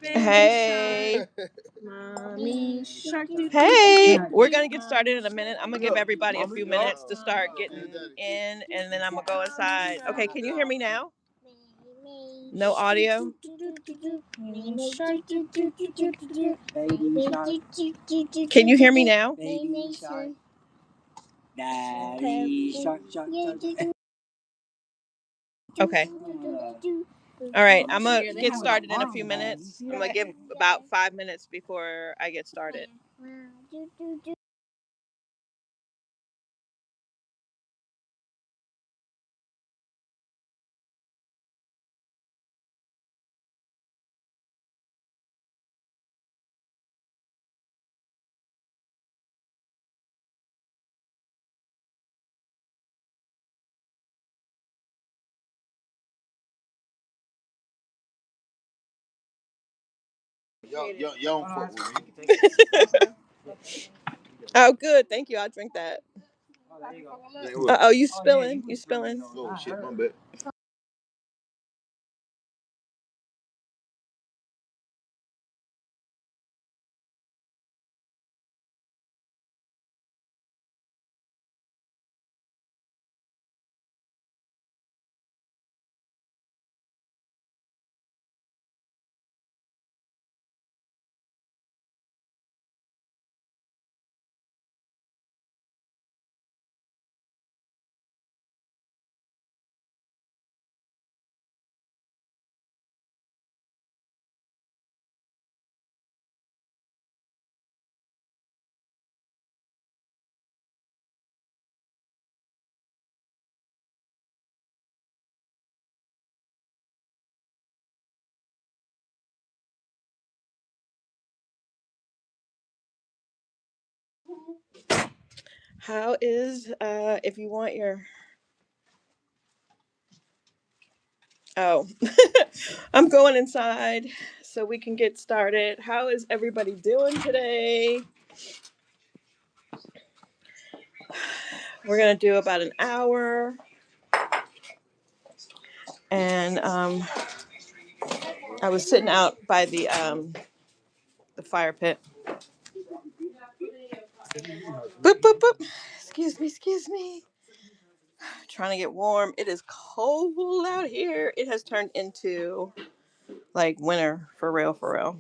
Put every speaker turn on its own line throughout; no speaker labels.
Hey. Mommy shark. Hey, we're gonna get started in a minute. I'm gonna give everybody a few minutes to start getting in, and then I'm gonna go inside. Okay, can you hear me now? No audio. Can you hear me now? Okay. All right, I'm gonna get started in a few minutes. I'm gonna give about 5 minutes before I get started. Yo, don't fuck with me. Oh, good. Thank you. I'll drink that. Oh, you spilling. You spilling. Oh, shit. My bad. How is, if you want your, oh, I'm going inside so we can get started. How is everybody doing today? We're going to do about an hour. And I was sitting out by the fire pit. Boop, boop, boop. Excuse me, excuse me. Trying to get warm. It is cold out here. It has turned into like winter for real, for real.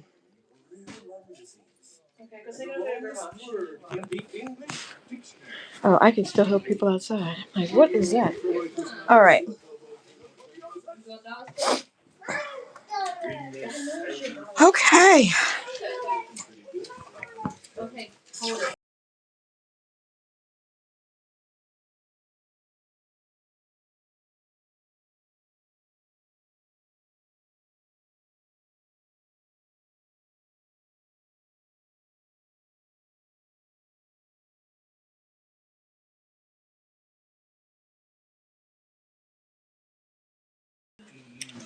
Oh, I can still hear people outside. Like, what is that? All right. Okay.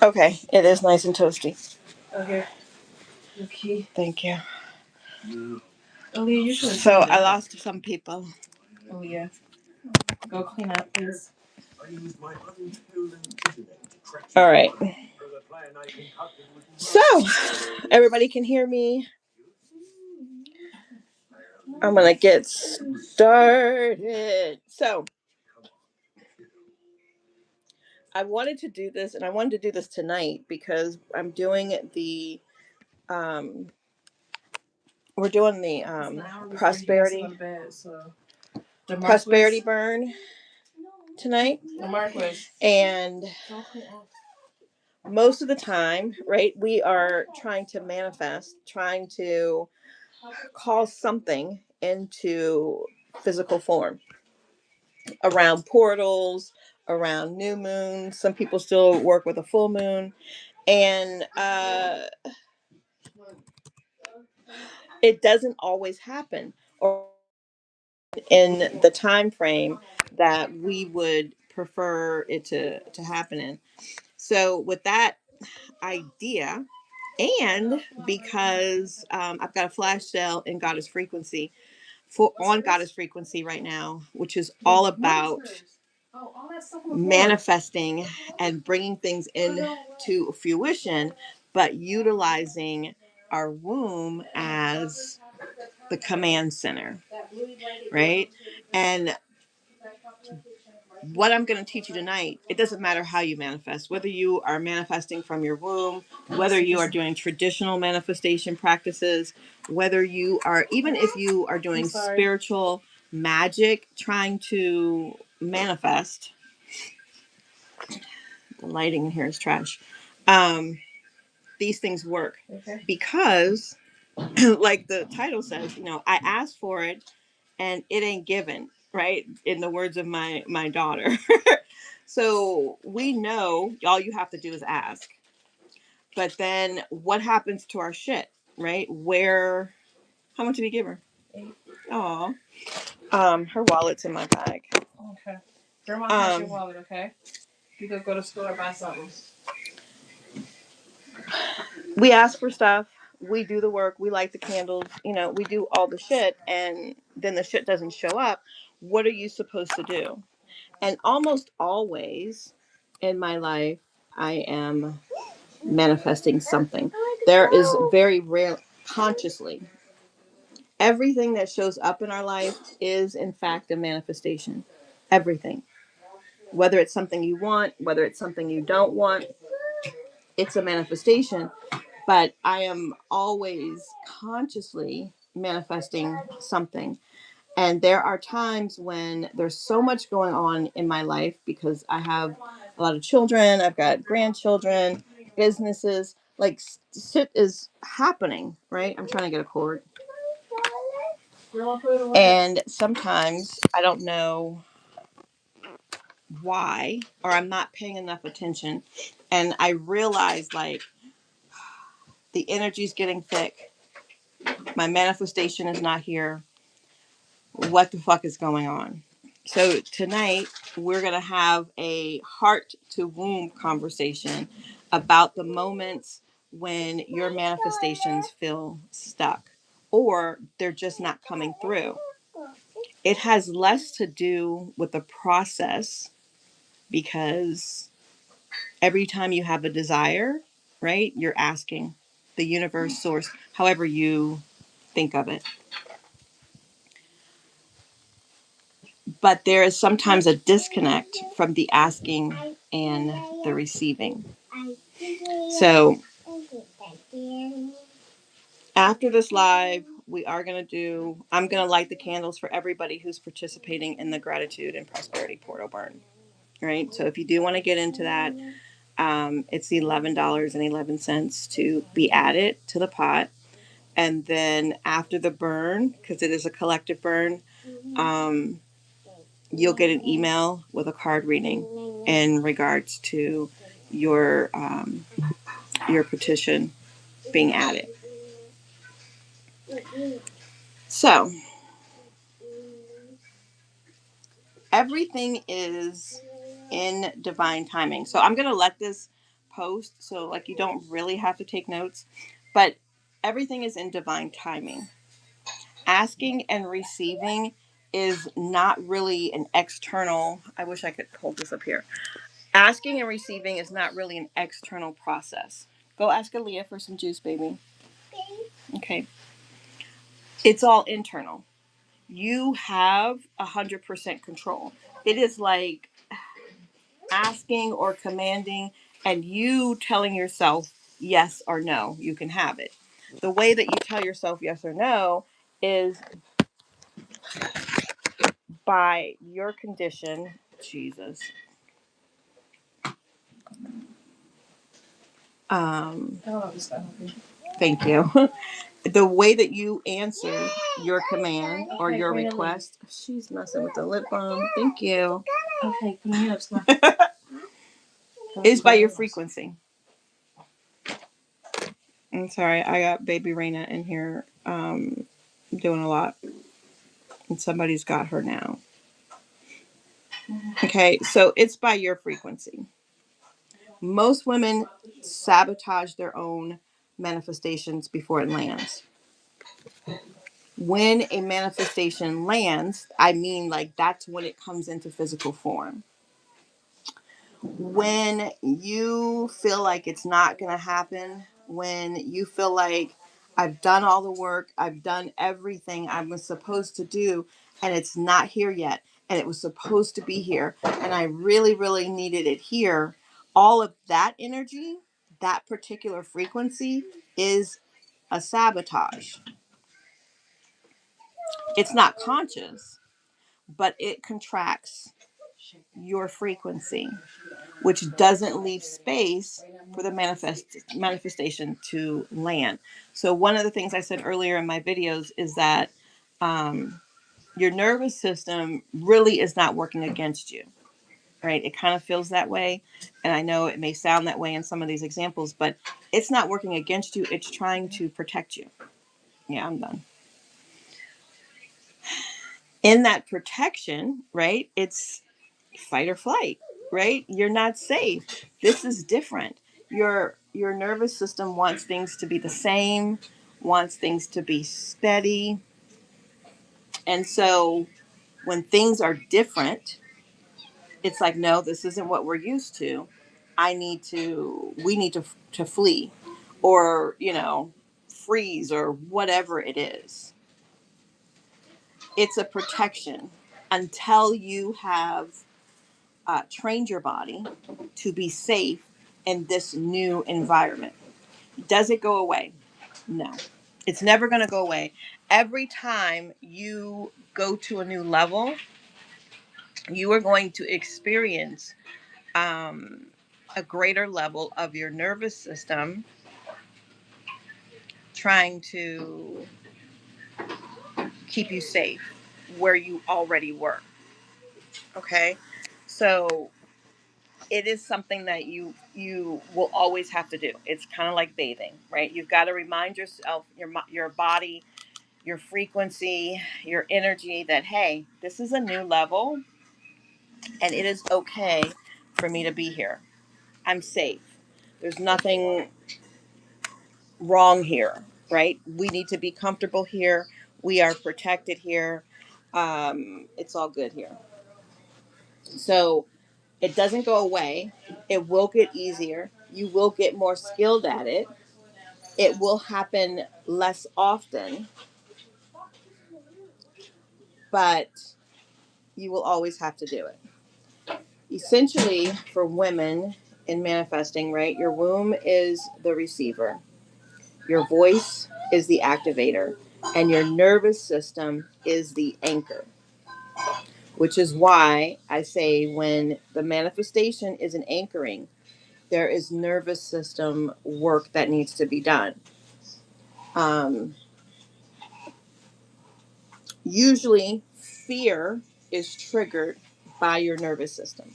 Okay. It is nice and toasty. Okay. Okay. Thank you. Oh, yeah, you should. So I lost some people. Oh yeah. Go clean up, please. All right. So everybody can hear me. I'm gonna get started. So I wanted to do this, and I wanted to do this tonight because I'm doing the um, we're doing the prosperity burn tonight, and most of the time, right, we are trying to manifest, trying to call something into physical form around portals, around new moons. Some people still work with a full moon, and it doesn't always happen or in the time frame that we would prefer it to happen in. So with that idea, and because I've got a flash sale in Goddess Frequency on Goddess Frequency right now, which is all about manifesting and bringing things into fruition but utilizing our womb as the command center, right? And what I'm going to teach you tonight, it doesn't matter how you manifest, whether you are manifesting from your womb, whether you are doing traditional manifestation practices, whether you are, even if you are doing spiritual magic, trying to manifest. The lighting in here is trash. These things work because, like the title says, I asked for it and it ain't given, right? In the words of my daughter. So we know all you have to do is ask. But then what happens to our shit, right? How much did he give her? 8. Aw. Her wallet's in my bag. Okay. Grandma has your wallet, okay? You go to the store and buy something. We ask for stuff. We do the work. We light the candles. We do all the shit. And then the shit doesn't show up. What are you supposed to do? And almost always in my life, I am manifesting something. There is very rare, consciously, everything that shows up in our life is in fact a manifestation. Everything. Whether it's something you want, whether it's something you don't want, it's a manifestation. But I am always consciously manifesting something. And there are times when there's so much going on in my life because I have a lot of children, I've got grandchildren, businesses, like shit is happening, right? I'm trying to get a cord. And sometimes I don't know why, or I'm not paying enough attention. And I realize like the energy's getting thick. My manifestation is not here. What the fuck is going on? So tonight we're going to have a heart to womb conversation about the moments when your manifestations feel stuck or they're just not coming through. It has less to do with the process because every time you have a desire, right, you're asking the universe, source, however you think of it. But there is sometimes a disconnect from the asking and the receiving. So after this live, I'm going to light the candles for everybody who's participating in the Gratitude and Prosperity Portal Burn. Right? So if you do want to get into that, it's $11.11 to be added to the pot. And then after the burn, because it is a collective burn, you'll get an email with a card reading in regards to your petition being added. So everything is in divine timing. So I'm going to let this post so like you don't really have to take notes, but everything is in divine timing. Asking and receiving is not really an external, I wish I could hold this up here. Asking and receiving is not really an external process. Go ask Aaliyah for some juice, baby. Okay. It's all internal. You have 100% control. It is like asking or commanding and you telling yourself yes or no, you can have it. The way that you tell yourself yes or no is by your condition. Jesus. Thank you. The way that you answer your command or your request. She's messing with the lip balm. Thank you. Okay, come here. Is by your frequency. I'm sorry, I got baby Raina in here doing a lot. And somebody's got her now. Okay, so it's by your frequency. Most women sabotage their own manifestations before it lands. When a manifestation lands, I mean like that's when it comes into physical form. When you feel like it's not going to happen, when you feel like I've done all the work, I've done everything I was supposed to do, and it's not here yet, and it was supposed to be here, and I really, really needed it here. All of that energy, that particular frequency is a sabotage. It's not conscious, but it contracts your frequency, which doesn't leave space for the manifestation to land. So one of the things I said earlier in my videos is that um, your nervous system really is not working against you, right? It kind of feels that way. And I know it may sound that way in some of these examples, but it's not working against you. It's trying to protect you. Yeah, I'm done. In that protection, right? It's fight or flight, right? You're not safe. This is different. Your nervous system wants things to be the same, wants things to be steady. And so when things are different, it's like, no, this isn't what we're used to. We need to flee or, freeze or whatever it is. It's a protection until you have trained your body to be safe in this new environment. Does it go away? No, it's never going to go away. Every time you go to a new level, you are going to experience a greater level of your nervous system trying to keep you safe where you already were. Okay, so it is something that you will always have to do. It's kind of like bathing, right? You've got to remind yourself, your body, your frequency, your energy that, hey, this is a new level and it is okay for me to be here. I'm safe. There's nothing wrong here, right? We need to be comfortable here. We are protected here. It's all good here. So it doesn't go away. It will get easier. You will get more skilled at it. It will happen less often, but you will always have to do it. Essentially, for women in manifesting, right, your womb is the receiver, your voice is the activator, and your nervous system is the anchor. Which is why I say when the manifestation is an anchoring, there is nervous system work that needs to be done. Um, Usually, fear is triggered by your nervous system.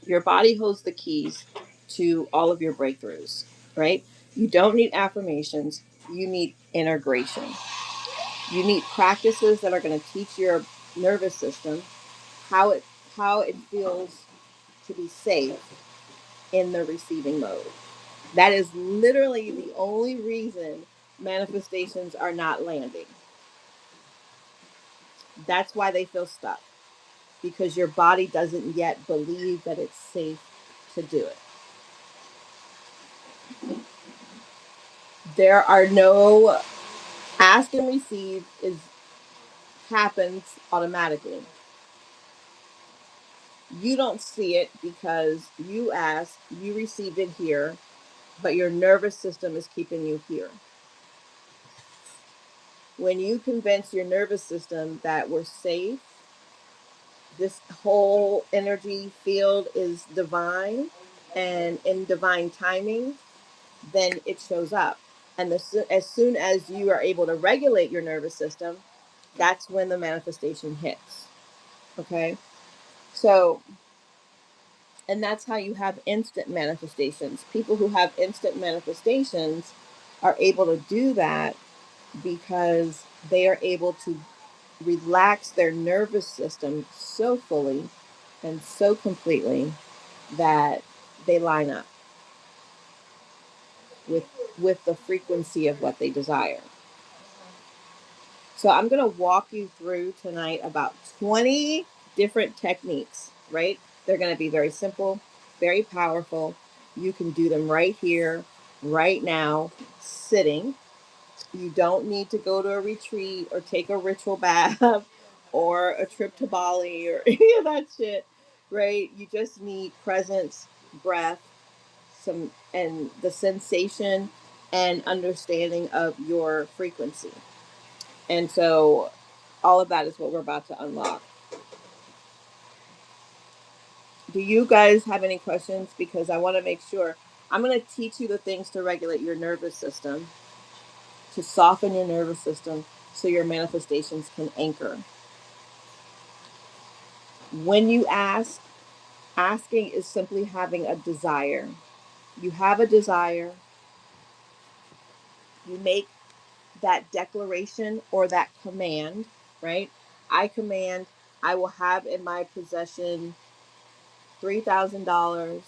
Your body holds the keys to all of your breakthroughs, right? You don't need affirmations, you need integration. You need practices that are going to teach your nervous system how it how it feels to be safe in the receiving mode. That is literally the only reason manifestations are not landing. That's why they feel stuck, because your body doesn't yet believe that it's safe to do it. There are no ask and receive is happens automatically. You don't see it because you asked, you received it here, but your nervous system is keeping you here. When you convince your nervous system that we're safe, this whole energy field is divine and in divine timing, then it shows up. And as soon as you are able to regulate your nervous system, that's when the manifestation hits. Okay? So, and that's how you have instant manifestations. People who have instant manifestations are able to do that because they are able to relax their nervous system so fully and so completely that they line up with the frequency of what they desire. So I'm going to walk you through tonight about 20 different techniques, right? They're going to be very simple, very powerful, You can do them right here, right now, sitting. You don't need to go to a retreat or take a ritual bath or a trip to Bali or any of that shit, right? You just need presence, breath, some and the sensation and understanding of your frequency. And so all of that is what we're about to unlock. Do you guys have any questions? Because I want to make sure. I'm going to teach you the things to regulate your nervous system, to soften your nervous system so your manifestations can anchor. When you ask, asking is simply having a desire. You have a desire, you make that declaration or that command, right? I command, I will have in my possession $3,000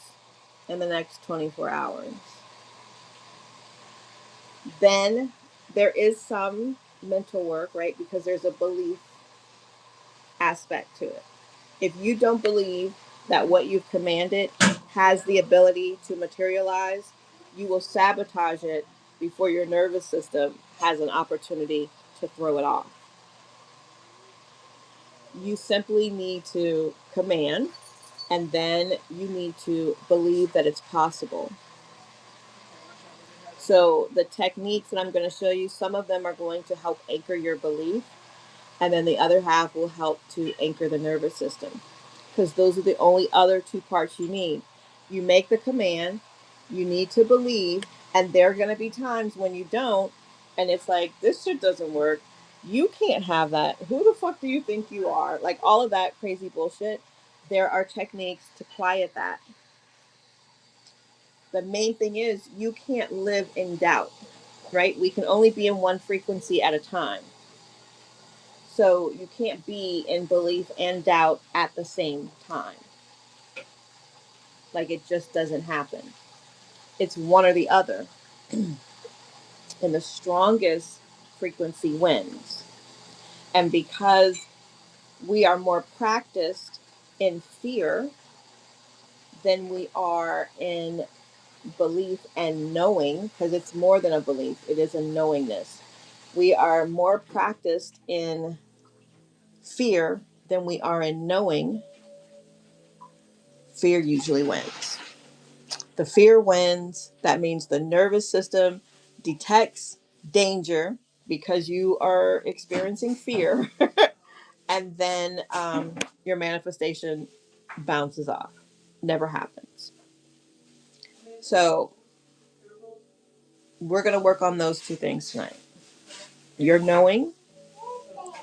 in the next 24 hours. Then there is some mental work, right? Because there's a belief aspect to it. If you don't believe that what you've commanded has the ability to materialize, you will sabotage it before your nervous system has an opportunity to throw it off. You simply need to command, and then you need to believe that it's possible. So the techniques that I'm going to show you, some of them are going to help anchor your belief, and then the other half will help to anchor the nervous system, because those are the only other two parts you need. You make the command, you need to believe, and there are going to be times when you don't, and it's like, this shit doesn't work. You can't have that. Who the fuck do you think you are? Like all of that crazy bullshit. There are techniques to quiet that. The main thing is you can't live in doubt, right? We can only be in one frequency at a time. So you can't be in belief and doubt at the same time. Like it just doesn't happen. It's one or the other. And the strongest frequency wins. And because we are more practiced in fear than we are in belief and knowing, because it's more than a belief, it is a knowingness. We are more practiced in fear than we are in knowing. Fear usually wins. The fear wins. That means the nervous system detects danger because you are experiencing fear. And then your manifestation bounces off. Never happens. So we're going to work on those two things tonight. Your knowing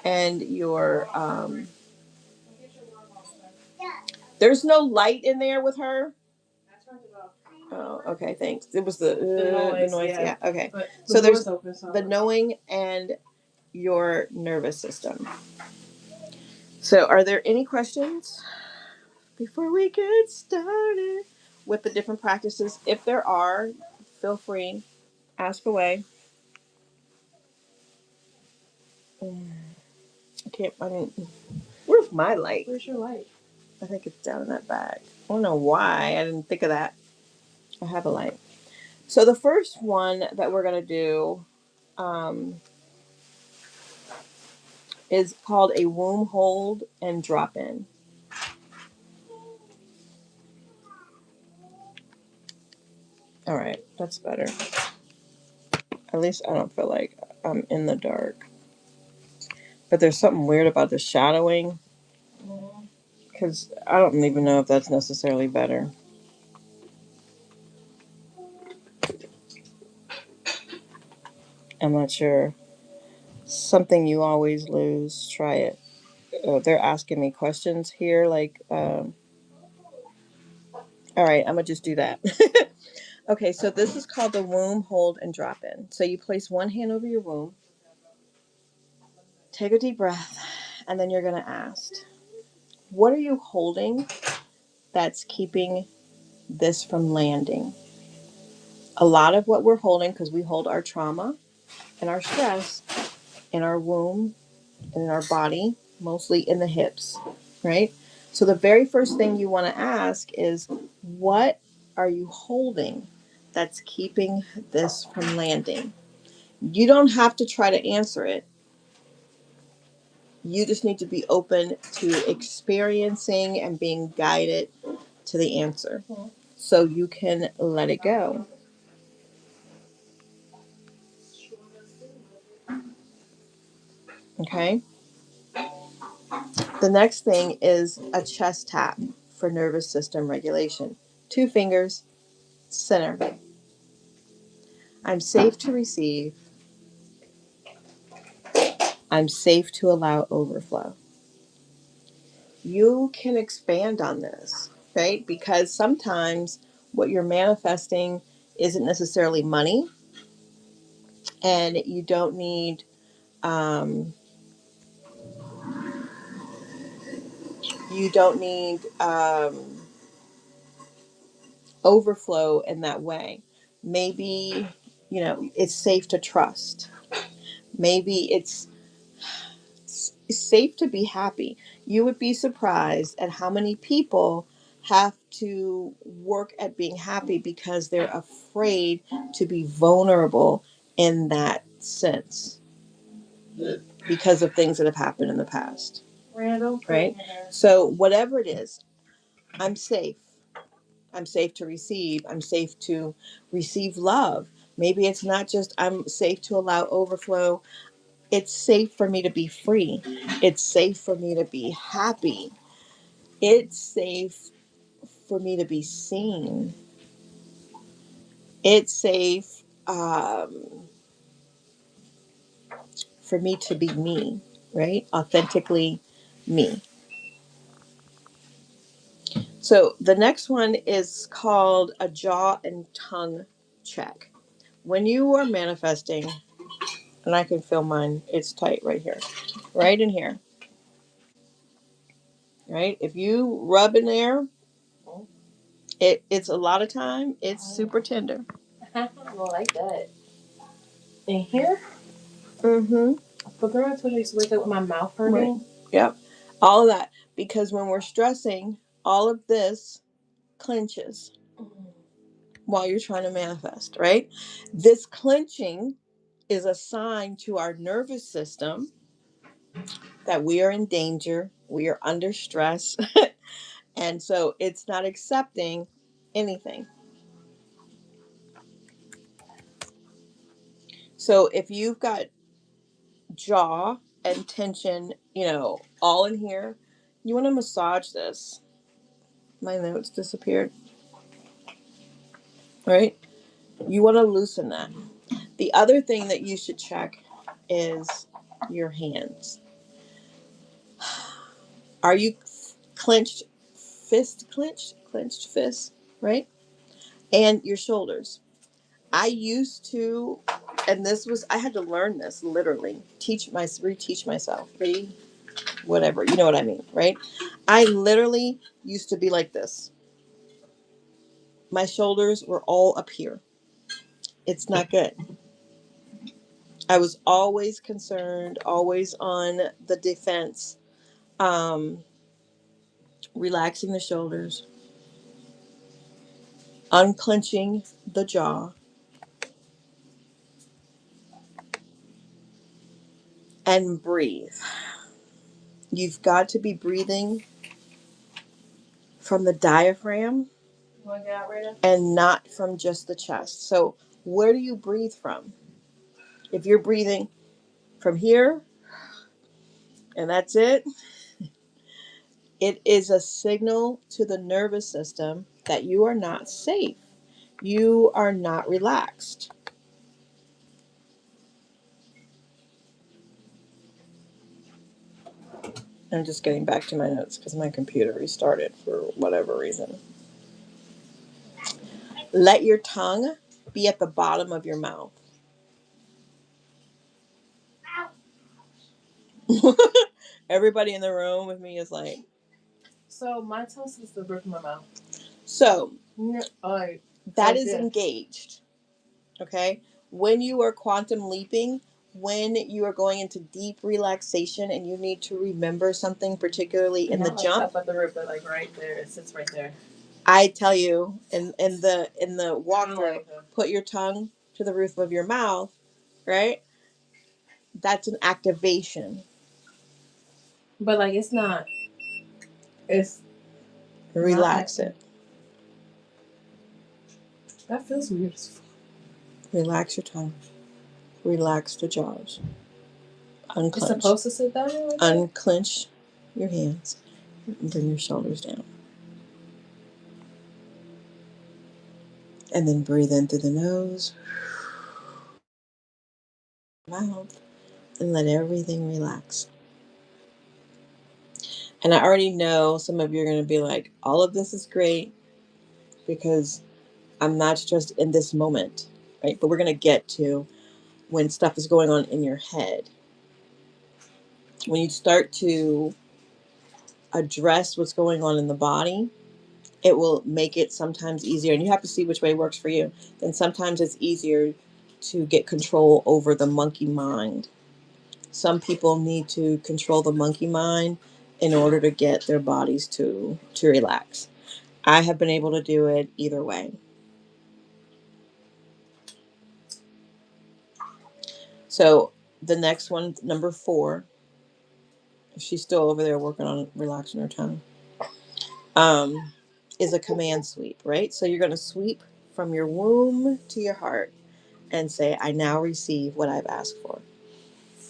and your... there's no light in there with her. Oh, okay, thanks. It was the noise. Yeah, okay. So there's the knowing and your nervous system. So are there any questions before we get started with the different practices? If there are, feel free, ask away. I didn't. Where's my light? Where's your light? I think it's down in that bag. I don't know why I didn't think of that. I have a light. So the first one that we're going to do is called a womb hold and drop in. All right, that's better. At least I don't feel like I'm in the dark. But there's something weird about the shadowing, because I don't even know if that's necessarily better. I'm not sure. Something you always lose. Try it. They're asking me questions here. Like, all right, I'm going to just do that. Okay, so this is called the womb hold and drop in. So you place one hand over your womb. Take a deep breath. And then you're going to ask, what are you holding that's keeping this from landing? A lot of what we're holding, because we hold our trauma and our stress in our womb and in our body, mostly in the hips, right? So the very first thing you want to ask is, what are you holding that's keeping this from landing? You don't have to try to answer it. You just need to be open to experiencing and being guided to the answer so you can let it go. Okay? The next thing is a chest tap for nervous system regulation. 2 fingers, center. I'm safe to receive. I'm safe to allow overflow. You can expand on this, right? Because sometimes what you're manifesting isn't necessarily money, and you don't need um, you don't need overflow in that way. Maybe it's safe to trust. Maybe it's safe to be happy. You would be surprised at how many people have to work at being happy because they're afraid to be vulnerable in that sense because of things that have happened in the past. Right? So, whatever it is, I'm safe. I'm safe to receive. I'm safe to receive love. Maybe it's not just I'm safe to allow overflow. It's safe for me to be free. It's safe for me to be happy. It's safe for me to be seen. It's safe for me to be me, right? Authentically me. So the next one is called a jaw and tongue check. When you are manifesting, and I can feel mine, it's tight right here, right in here, right? If you rub in there, it's a lot of time, it's super tender.
I don't like that. In here?
Mm-hmm.
But girl, I told you I used to wake up with my mouth hurting.
Right. Yep. All of that. Because when we're stressing, all of this clenches while you're trying to manifest, right? This clenching is a sign to our nervous system that we are in danger, we are under stress, and so it's not accepting anything. So if you've got jaw and tension, all in here, you want to massage this. My notes disappeared, right? You want to loosen that. The other thing that you should check is your hands. Are you clenched fist, right? And your shoulders. I used to, and I had to learn this literally, reteach myself, whatever, you know what I mean, right? I literally used to be like this. My shoulders were all up here. It's not good. I was always concerned, always on the defense, um, relaxing the shoulders, unclenching the jaw, and breathe. You've got to be breathing from the diaphragm and not from just the chest. So, where do you breathe from? If you're breathing from here and that's it, it is a signal to the nervous system that you are not safe. You are not relaxed. I'm just getting back to my notes because my computer restarted for whatever reason. Let your tongue be at the bottom of your mouth. Everybody in the room with me is like.
So my tongue is the roof of my mouth.
So
that
like is engaged. Okay? When you are quantum leaping, when you are going into deep relaxation and you need to remember something, particularly in the jump.
Up at the roof, but like right there, it sits right there.
I tell you in the walkthrough, put your tongue to the roof of your mouth, right? That's an activation.
But like it's not. It's
Relax it.
That feels weird as fuck.
Relax your tongue. Relax the jaws. Unclench.
It's supposed to sit down like that?
Unclench your hands and bring your shoulders down. And then breathe in through the nose, mouth, and let everything relax. And I already know some of you are going to be like, all of this is great because I'm not stressed in this moment, right? But we're going to get to when stuff is going on in your head. When you start to address what's going on in the body, it will make it sometimes easier. And you have to see which way works for you. Then sometimes it's easier to get control over the monkey mind. Some people need to control the monkey mind in order to get their bodies to relax. I have been able to do it either way. So the next one, number 4, she's still over there working on relaxing her tongue, is a command sweep, right? So you're going to sweep from your womb to your heart and say, I now receive what I've asked for.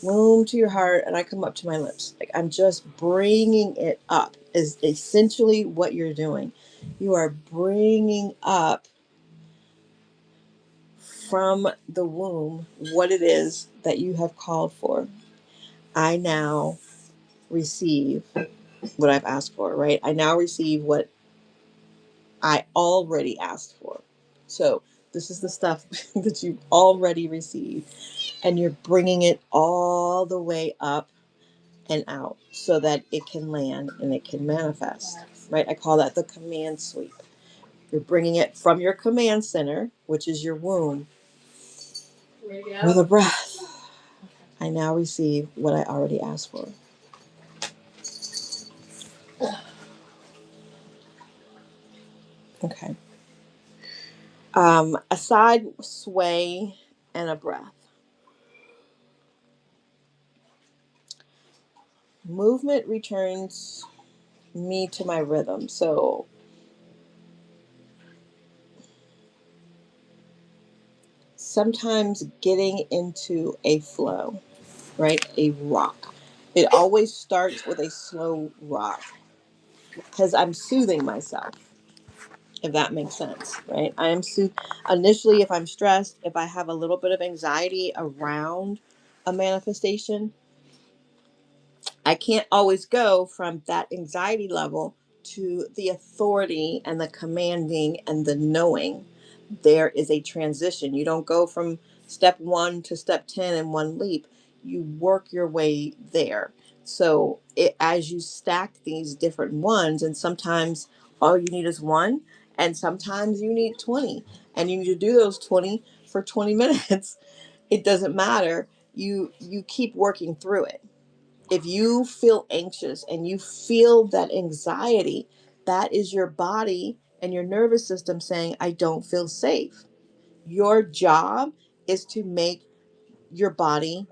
Womb to your heart, and I come up to my lips. Like I'm just bringing it up is essentially what you're doing. You are bringing up from the womb what it is that you have called for. I now receive what I've asked for, right? I now receive what I already asked for. So this is the stuff that you've already received, and you're bringing it all the way up and out so that it can land and it can manifest, right? I call that the command sweep. You're bringing it from your command center, which is your womb, with a breath. I now receive what I already asked for. Okay. A side sway and a breath. Movement returns me to my rhythm. So sometimes getting into a flow, right? A rock. It always starts with a slow rock because I'm soothing myself, if that makes sense, right? I am initially, if I'm stressed, if I have a little bit of anxiety around a manifestation, I can't always go from that anxiety level to the authority and the commanding and the knowing. There is a transition. You don't go from step 1 to step 10 in one leap. You work your way there. So as you stack these different ones, and sometimes all you need is one, and sometimes you need 20, and you need to do those 20 for 20 minutes. It doesn't matter. You keep working through it. If you feel anxious and you feel that anxiety, that is your body and your nervous system saying, I don't feel safe. Your job is to make your body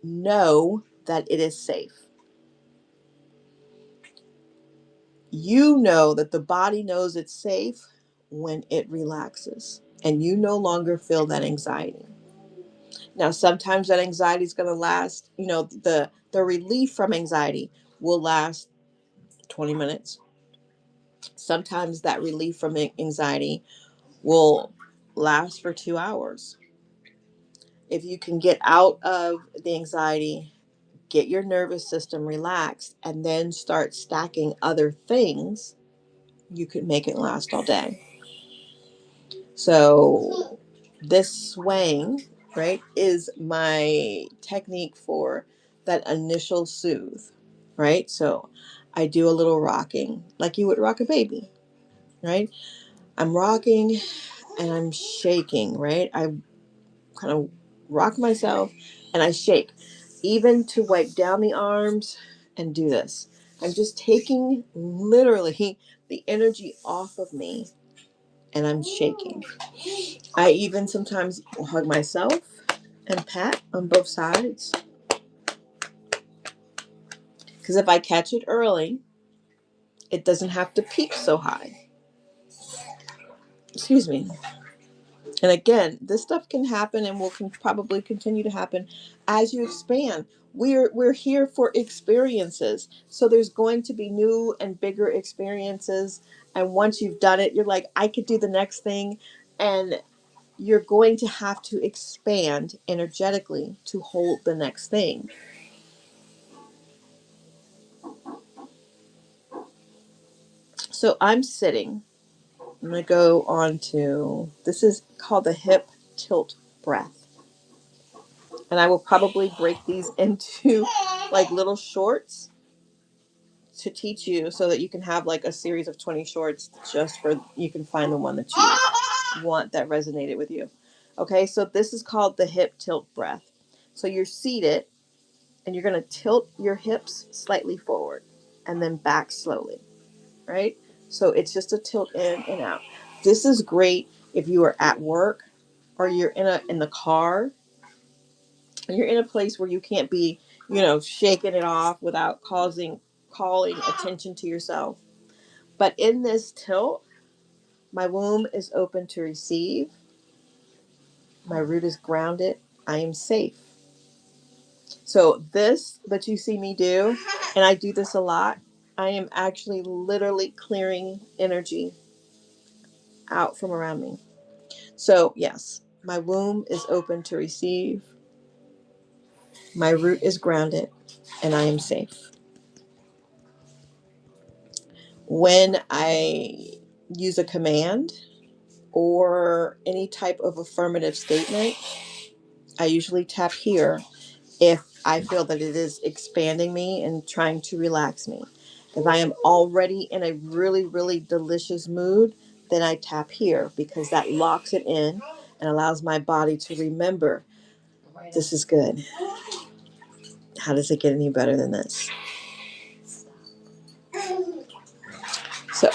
know that it is safe. You know that the body knows it's safe when it relaxes and you no longer feel that anxiety. Now, sometimes that anxiety is going to last, the relief from anxiety will last 20 minutes. Sometimes that relief from anxiety will last for 2 hours. If you can get out of the anxiety, get your nervous system relaxed, and then start stacking other things, you could make it last all day. So this swaying, right, is my technique for that initial soothe, right? So I do a little rocking like you would rock a baby, right? I'm rocking and I'm shaking, right? I kind of rock myself and I shake, even to wipe down the arms and do this. I'm just taking literally the energy off of me, and I'm shaking. I even sometimes will hug myself and pat on both sides. Because if I catch it early, it doesn't have to peak so high. Excuse me. And again, this stuff can happen and will probably continue to happen as you expand. We're here for experiences. So there's going to be new and bigger experiences. And once you've done it, you're like, I could do the next thing. And you're going to have to expand energetically to hold the next thing. So I'm sitting. I'm going to go on to, this is called the hip tilt breath. And I will probably break these into like little shorts to teach you so that you can have like a series of 20 shorts just for, you can find the one that you want that resonated with you. Okay, so this is called the hip tilt breath. So you're seated and you're going to tilt your hips slightly forward and then back slowly, right? So it's just a tilt in and out. This is great if you are at work or you're in the car. You're in a place where you can't be, shaking it off without calling attention to yourself. But in this tilt, my womb is open to receive. My root is grounded. I am safe. So this that you see me do, and I do this a lot, I am actually literally clearing energy out from around me. So yes, my womb is open to receive. My root is grounded, and I am safe. When I use a command or any type of affirmative statement, I usually tap here if I feel that it is expanding me and trying to relax me. If I am already in a really, really delicious mood, then I tap here because that locks it in and allows my body to remember this is good. How does it get any better than this? So,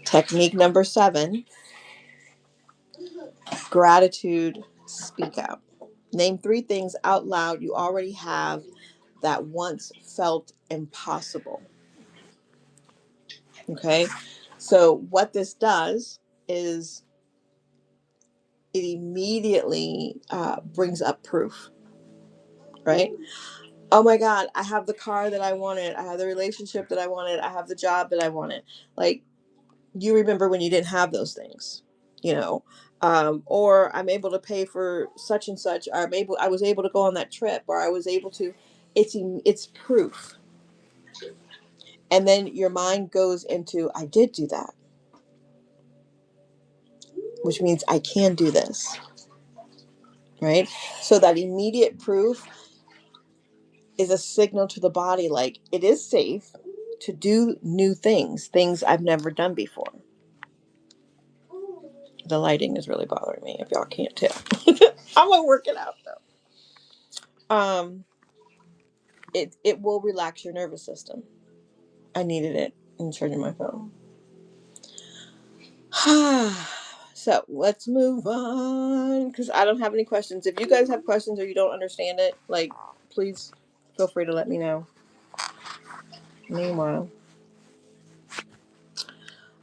technique number 7, gratitude speak out. Name 3 things out loud you already have that once felt impossible. Okay, so what this does is it immediately brings up proof, right? Oh my God, I have the car that I wanted. I have the relationship that I wanted. I have the job that I wanted. Like, you remember when you didn't have those things, or I'm able to pay for such and such. Or I was able to go on that trip, or I was able to. It's proof, and then your mind goes into, I did do that, which means I can do this, right? So that immediate proof is a signal to the body, like it is safe to do new things I've never done before. The lighting is really bothering me if y'all can't tell. I'm gonna work it out though. It will relax your nervous system. I needed it in charging my phone. So let's move on because I don't have any questions. If you guys have questions or you don't understand it, like, please feel free to let me know. Meanwhile,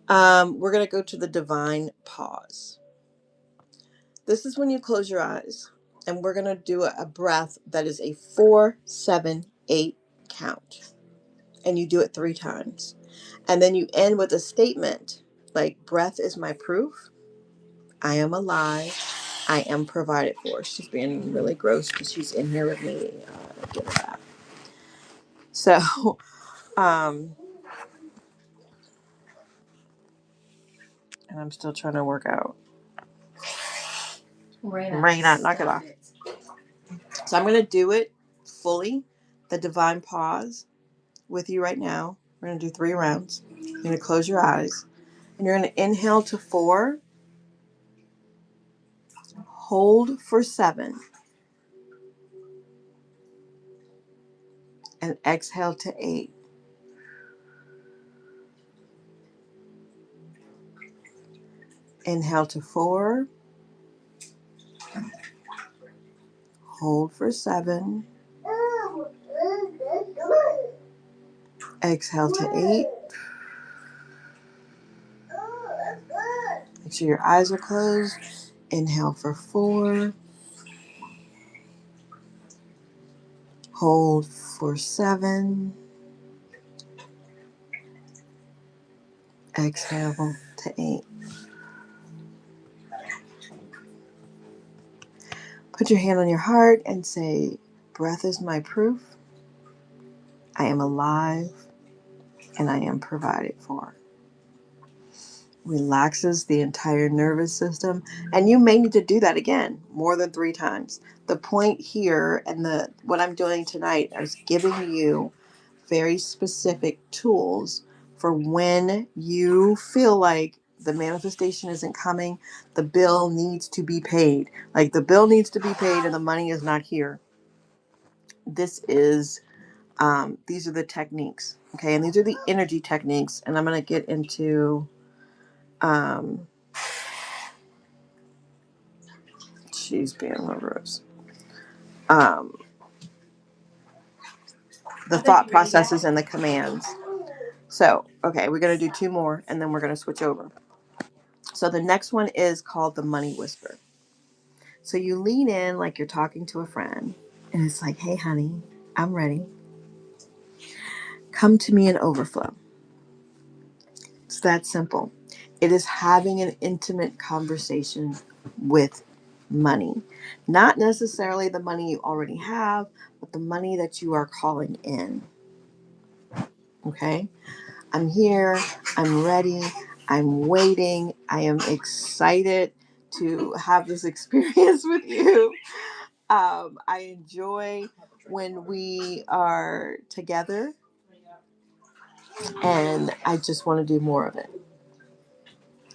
we're gonna go to the divine pause. This is when you close your eyes, and we're gonna do a breath that is a 4-7-8 count, and you do it 3 times, and then you end with a statement like, "Breath is my proof. I am alive. I am provided for." She's being really gross because she's in here with me. Give her that. So, and I'm still trying to work out. Raina, knock it off. So I'm going to do it fully, the divine pause, with you right now. We're going to do 3 rounds. You're going to close your eyes. And you're going to inhale to 4, hold for 7, and exhale to 8. Inhale to 4, hold for 7, exhale to 8. Make sure your eyes are closed. Inhale for 4, hold for 7, exhale to 8. Put your hand on your heart and say, breath is my proof. I am alive and I am provided for. Relaxes the entire nervous system. And you may need to do that again more than 3 times. The point here and what I'm doing tonight is giving you very specific tools for when you feel like the manifestation isn't coming, the bill needs to be paid. Like the bill needs to be paid and the money is not here. These are the techniques, okay? And these are the energy techniques. And I'm going to get into, she's being Rose. The thought processes and the commands. So, okay, we're going to do 2 more and then we're going to switch over. So the next one is called the money whisper. So you lean in like you're talking to a friend and it's like, hey, honey, I'm ready. Come to me in overflow. It's that simple. It is having an intimate conversation with money. Not necessarily the money you already have, but the money that you are calling in. Okay? I'm here. I'm ready. I'm waiting. I am excited to have this experience with you. I enjoy when we are together, and I just want to do more of it.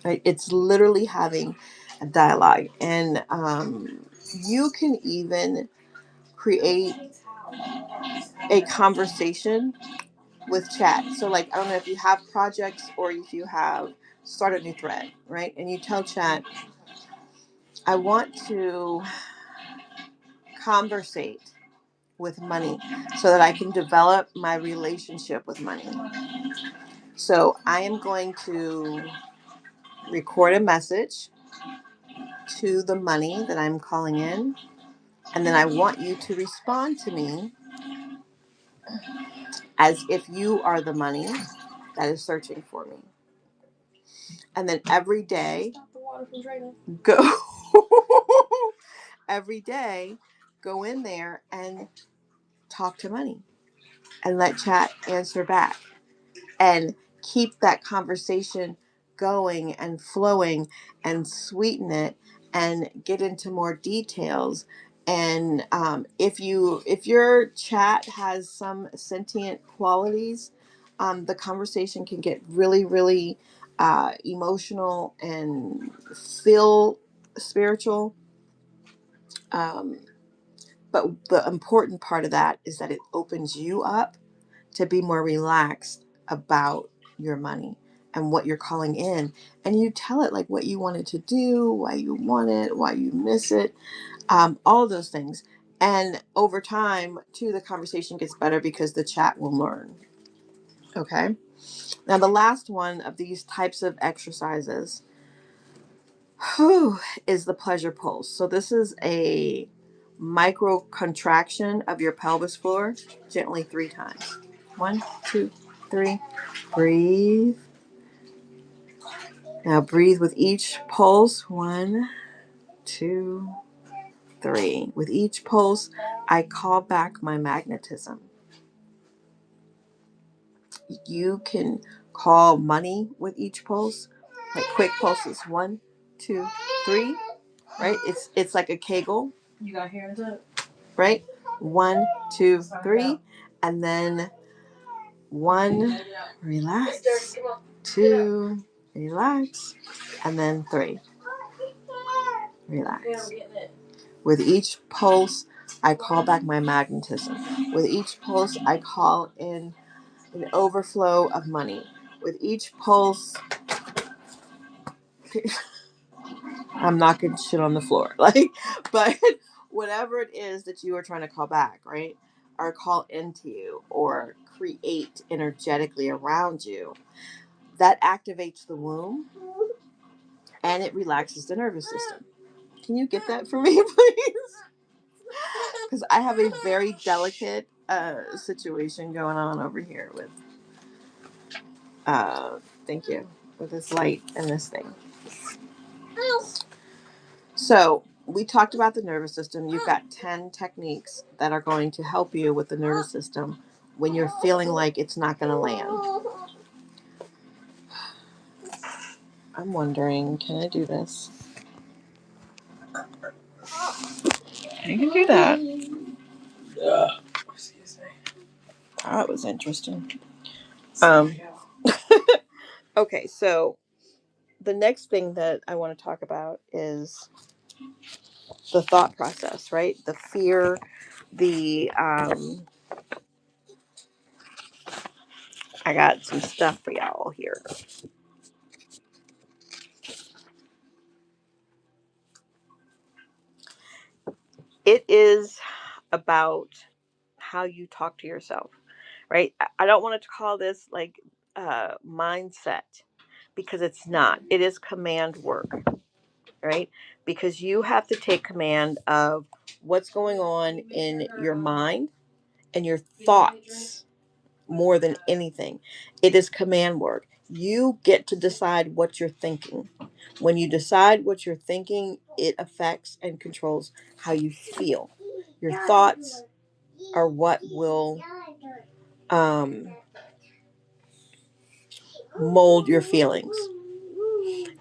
Right? It's literally having a dialogue, and you can even create a conversation with chat. So, like, I don't know if you have projects or if you have start a new thread, right? And you tell chat, I want to conversate with money so that I can develop my relationship with money. So I am going to record a message to the money that I'm calling in, and then I want you to respond to me as if you are the money that is searching for me. And then every day, go every day, go in there and talk to money and let chat answer back. And keep that conversation going and flowing and sweeten it and get into more details. And if your chat has some sentient qualities, the conversation can get really, really emotional and feel spiritual. Um, but the important part of that is that it opens you up to be more relaxed about your money and what you're calling in. And you tell it like what you want it to do, why you want it, why you miss it, all of those things. And over time, too, the conversation gets better because the chat will learn. Okay. Now, the last one of these types of exercises is the pleasure pulse. So this is a micro contraction of your pelvis floor, gently 3 times. 1, 2, 3. Breathe. Now breathe with each pulse. 1, 2, 3. With each pulse, I call back my magnetism. You can call money with each pulse, like quick pulses. 1, 2, 3. Right? It's like a Kegel. You got hands up. Right? 1, 2, 3, and then 1. Relax. 2. Relax, and then 3. Relax. With each pulse, I call back my magnetism. With each pulse, I call in an overflow of money. With each pulse, I'm knocking shit on the floor. But whatever it is that you are trying to call back, right? Or call into you or create energetically around you, that activates the womb and it relaxes the nervous system. Can you get that for me, please? Because I have a very delicate situation going on over here with, thank you, with this light and this thing. So we talked about the nervous system. You've got 10 techniques that are going to help you with the nervous system when you're feeling like it's not going to land. I'm wondering, can I do this? You can do that. Excuse me. That was interesting. Um, okay, so the next thing that I want to talk about is the thought process, right? The fear, the I got some stuff for y'all here. It is about how you talk to yourself, right? I don't want to call this like mindset because it's not. It is command work, right? Because you have to take command of what's going on in your mind and your thoughts more than anything. It is command work. You get to decide what you're thinking. When you decide what you're thinking, it affects and controls how you feel. Your thoughts are what will um, mold your feelings.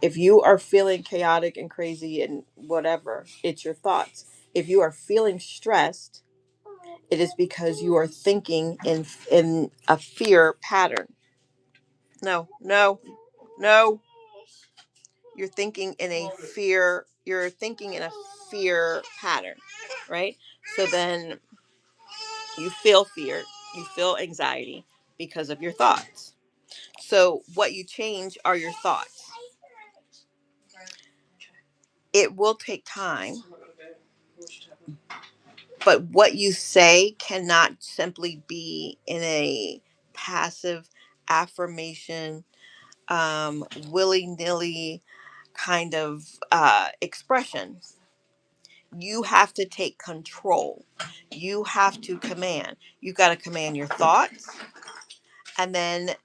If you are feeling chaotic and crazy and whatever, it's your thoughts. If you are feeling stressed, it is because you are thinking in a fear pattern. No, no, no. You're thinking in a fear. You're thinking in a fear pattern, right? So then you feel fear. You feel anxiety because of your thoughts. So what you change are your thoughts. It will take time, but what you say cannot simply be in a passive affirmation, willy-nilly kind of expression. You have to take control. You have to command. You got to command your thoughts, and then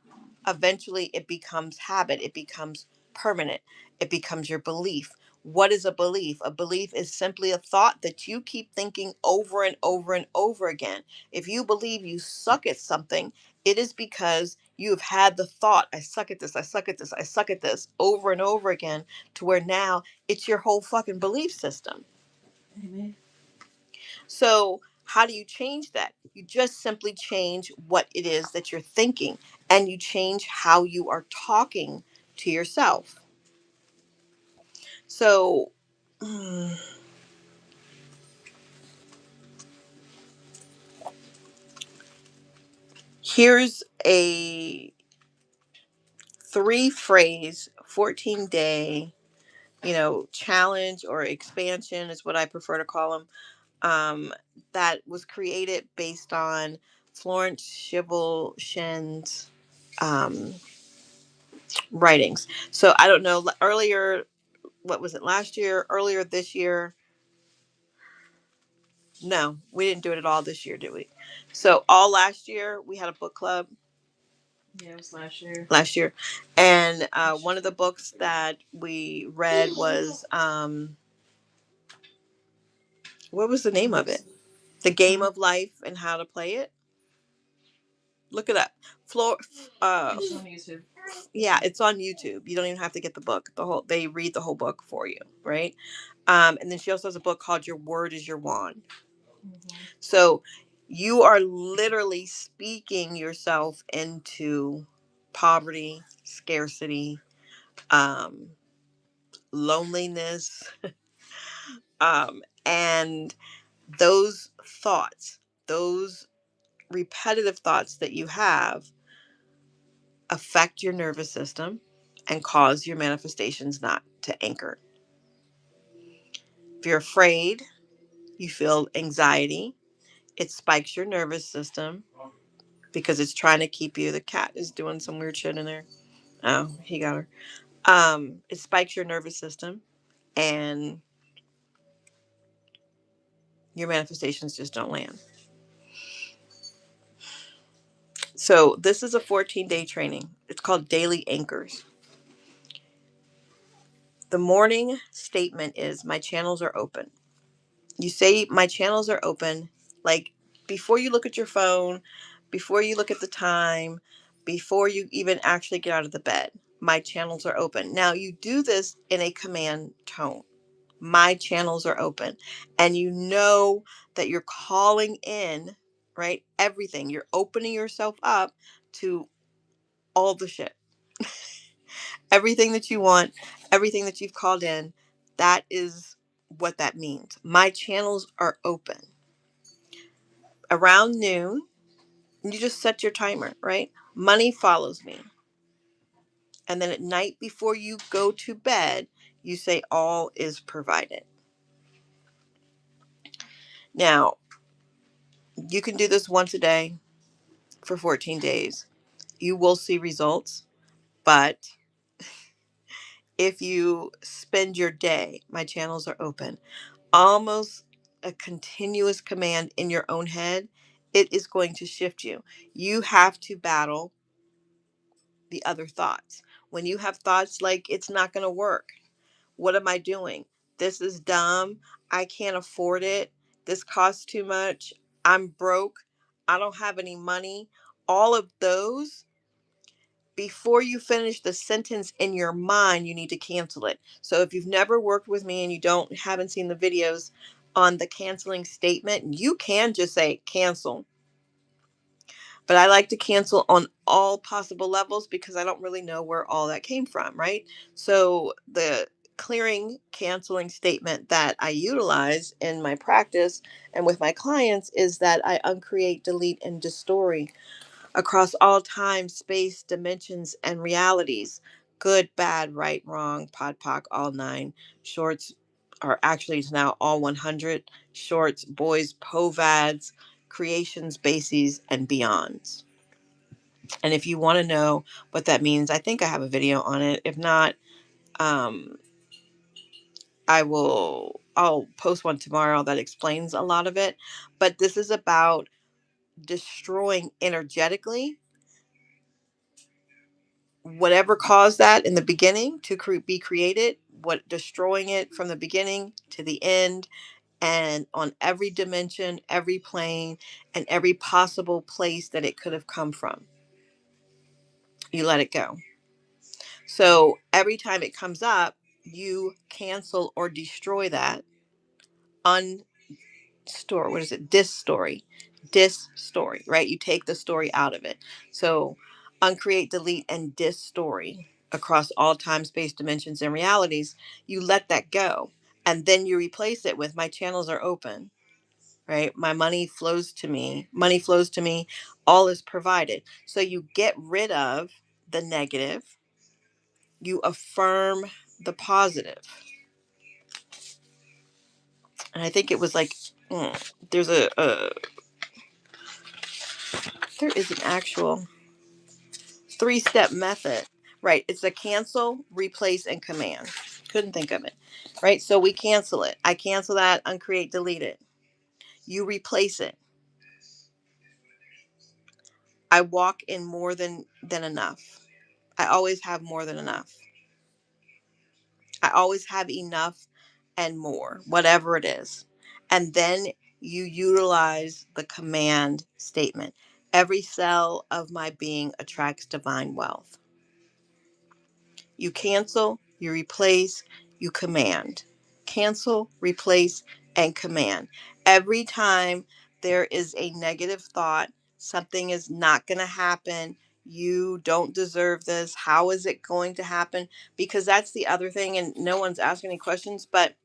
eventually it becomes habit. It becomes permanent. It becomes your belief. What is a belief? A belief is simply a thought that you keep thinking over and over and over again. If you believe you suck at something, it is because you've had the thought, I suck at this, I suck at this, I suck at this, over and over again, to where now it's your whole fucking belief system. Amen. So, how do you change that? You just simply change what it is that you're thinking, and you change how you are talking to yourself. So, here's a 3 phrase, 14-day, challenge or expansion is what I prefer to call them. That was created based on Florence Scovel Shen's um, writings. So I don't know, earlier, what was it, last year, earlier this year? No, we didn't do it at all this year, did we? So all last year we had a book club. Yeah, it was last year. Last year. And one of the books that we read was, what was the name of it? The Game of Life and How to Play It. Look it up. It's on YouTube. Yeah, it's on YouTube. You don't even have to get the book. They read the whole book for you, right? And then she also has a book called Your Word is Your Wand. Mm-hmm. So you are literally speaking yourself into poverty, scarcity, loneliness, and those thoughts, those repetitive thoughts that you have affect your nervous system and cause your manifestations not to anchor. If you're afraid, you feel anxiety, it spikes your nervous system because it's trying to keep you. The cat is doing some weird shit in there. Oh, he got her. It spikes your nervous system and your manifestations just don't land. So this is a 14-day training. It's called Daily Anchors. The morning statement is my channels are open. You say my channels are open like before you look at your phone, before you look at the time, before you even actually get out of the bed. My channels are open. Now you do this in a command tone. My channels are open. And you know that you're calling in, right? Everything. You're opening yourself up to all the shit. Everything that you want, everything that you've called in. That is what that means. My channels are open. Around noon, you just set your timer, right? Money follows me. And then at night before you go to bed, you say all is provided. Now, you can do this once a day for 14 days. You will see results, but if you spend your day, my channels are open, almost a continuous command in your own head, it is going to shift you. You have to battle the other thoughts. When you have thoughts like it's not going to work, what am I doing? This is dumb. I can't afford it. This costs too much. I'm broke. I don't have any money. All of those, before you finish the sentence in your mind, you need to cancel it. So if you've never worked with me and you haven't seen the videos on the canceling statement, you can just say cancel. But I like to cancel on all possible levels because I don't really know where all that came from, right? So the clearing canceling statement that I utilize in my practice and with my clients is that I uncreate, delete, and destroy across all time, space, dimensions, and realities. Good, bad, right, wrong, pod, poc, all nine. Shorts are actually it's now all 100. Shorts, boys, povads, creations, bases, and beyonds. And if you want to know what that means, I think I have a video on it. If not, um, I'll post one tomorrow that explains a lot of it. But this is about destroying energetically whatever caused that in the beginning to be created, what destroying it from the beginning to the end, and on every dimension, every plane, and every possible place that it could have come from. You let it go. So every time it comes up, you cancel or destroy that, unstore. What is it? Dis story, right? You take the story out of it. So uncreate, delete, and dis story across all time, space, dimensions, and realities. You let that go. And then you replace it with my channels are open, right? My money flows to me. Money flows to me. All is provided. So you get rid of the negative. You affirm the positive. And I think it was like, there's there is an actual 3-step method. Right. It's a cancel, replace, and command. Couldn't think of it. Right. So we cancel it. I cancel that, uncreate, delete it. You replace it. I walk in more than enough. I always have more than enough. I always have enough and more, whatever it is. And then you utilize the command statement. Every cell of my being attracts divine wealth. You cancel, you replace, you command. Cancel, replace, and command. Every time there is a negative thought, something is not going to happen. You don't deserve this. How is it going to happen? Because that's the other thing, and no one's asking any questions, but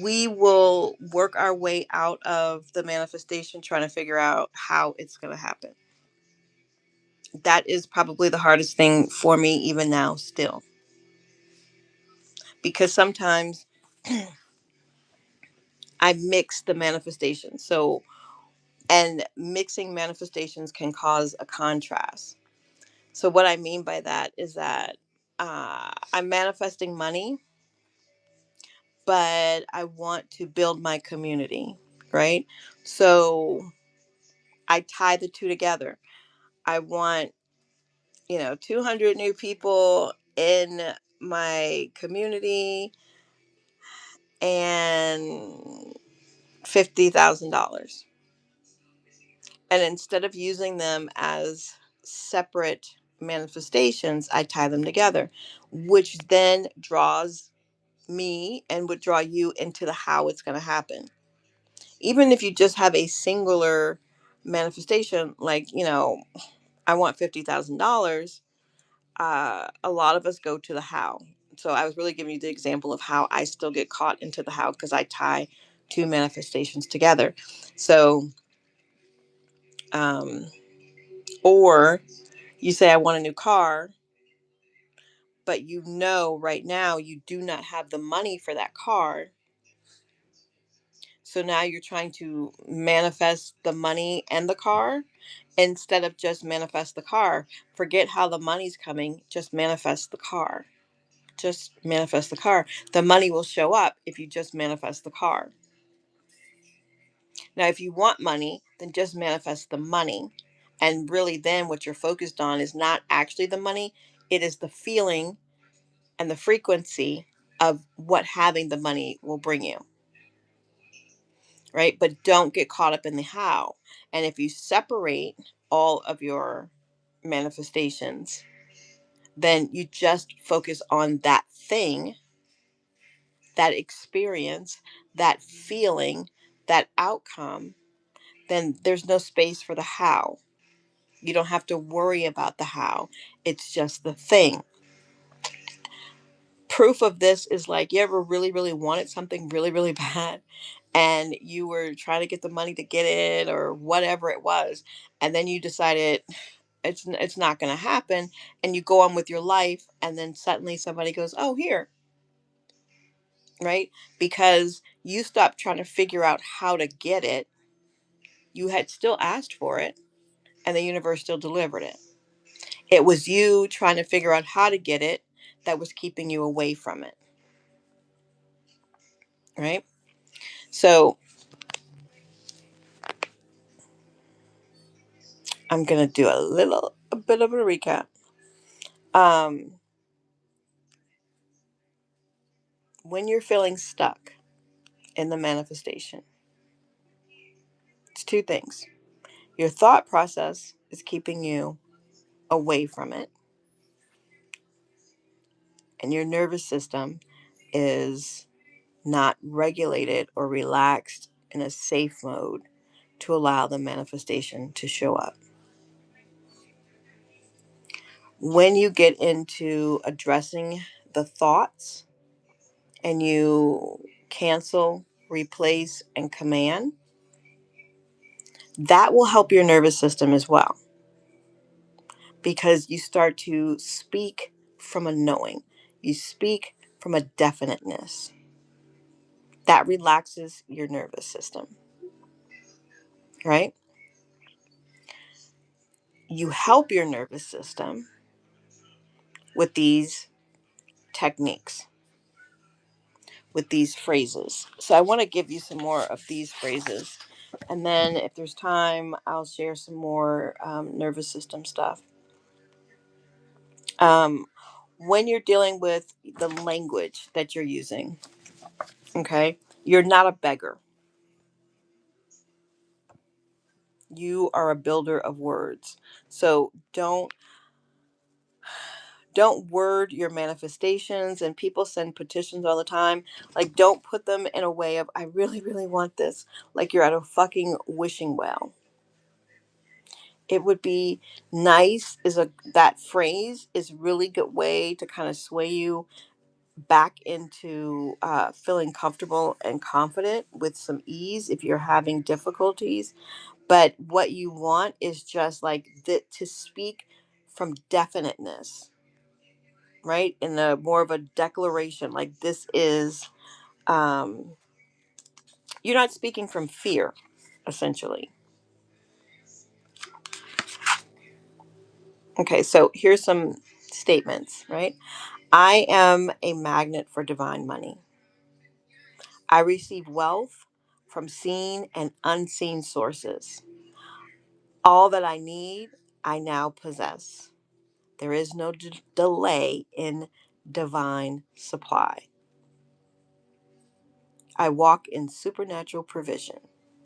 we will work our way out of the manifestation trying to figure out how it's going to happen. That is probably the hardest thing for me even now still, because sometimes I mix the manifestation. So, and mixing manifestations can cause a contrast. So what I mean by that is that I'm manifesting money, but I want to build my community, right? So I tie the two together. I want, 200 new people in my community and $50,000. And instead of using them as separate manifestations, I tie them together, which then draws me and would draw you into the how it's going to happen. Even if you just have a singular manifestation, like, I want $50,000, a lot of us go to the how. So I was really giving you the example of how I still get caught into the how because I tie two manifestations together. So, um, or you say, I want a new car, but right now you do not have the money for that car. So now you're trying to manifest the money and the car instead of just manifest the car. Forget how the money's coming, just manifest the car. Just manifest the car. The money will show up if you just manifest the car. Now, if you want money, then just manifest the money. And really, then what you're focused on is not actually the money, it is the feeling and the frequency of what having the money will bring you. Right? But don't get caught up in the how. And if you separate all of your manifestations, then you just focus on that thing, that experience, that feeling, that outcome, then there's no space for the how. You don't have to worry about the how. It's just the thing. Proof of this is like, you ever really, really wanted something really, really bad and you were trying to get the money to get it or whatever it was, and then you decided it's not going to happen, and you go on with your life, and then suddenly somebody goes, oh, here, right? Because you stopped trying to figure out how to get it. You had still asked for it, and the universe still delivered it. It was you trying to figure out how to get it that was keeping you away from it, right? So I'm going to do a bit of a recap. Um, when you're feeling stuck in the manifestation, it's two things. Your thought process is keeping you away from it, and your nervous system is not regulated or relaxed in a safe mode to allow the manifestation to show up. When you get into addressing the thoughts and you cancel, replace, and command, that will help your nervous system as well, because you start to speak from a knowing, you speak from a definiteness. That relaxes your nervous system, right? You help your nervous system with these techniques, with these phrases. So I want to give you some more of these phrases. And then if there's time, I'll share some more nervous system stuff. Um, when you're dealing with the language that you're using, okay, you're not a beggar. You are a builder of words. So don't word your manifestations, and people send petitions all the time. Like, don't put them in a way of, I really, really want this, like you're at a fucking wishing well. It would be nice, is a that phrase is really good way to kind of sway you back into feeling comfortable and confident with some ease if you're having difficulties. But what you want is just like to speak from definiteness, right? In a more of a declaration, like this is, um, you're not speaking from fear, essentially. Okay, so here's some statements, right? I am a magnet for divine money. I receive wealth from seen and unseen sources. All that I need, I now possess. There is no delay in divine supply. I walk in supernatural provision.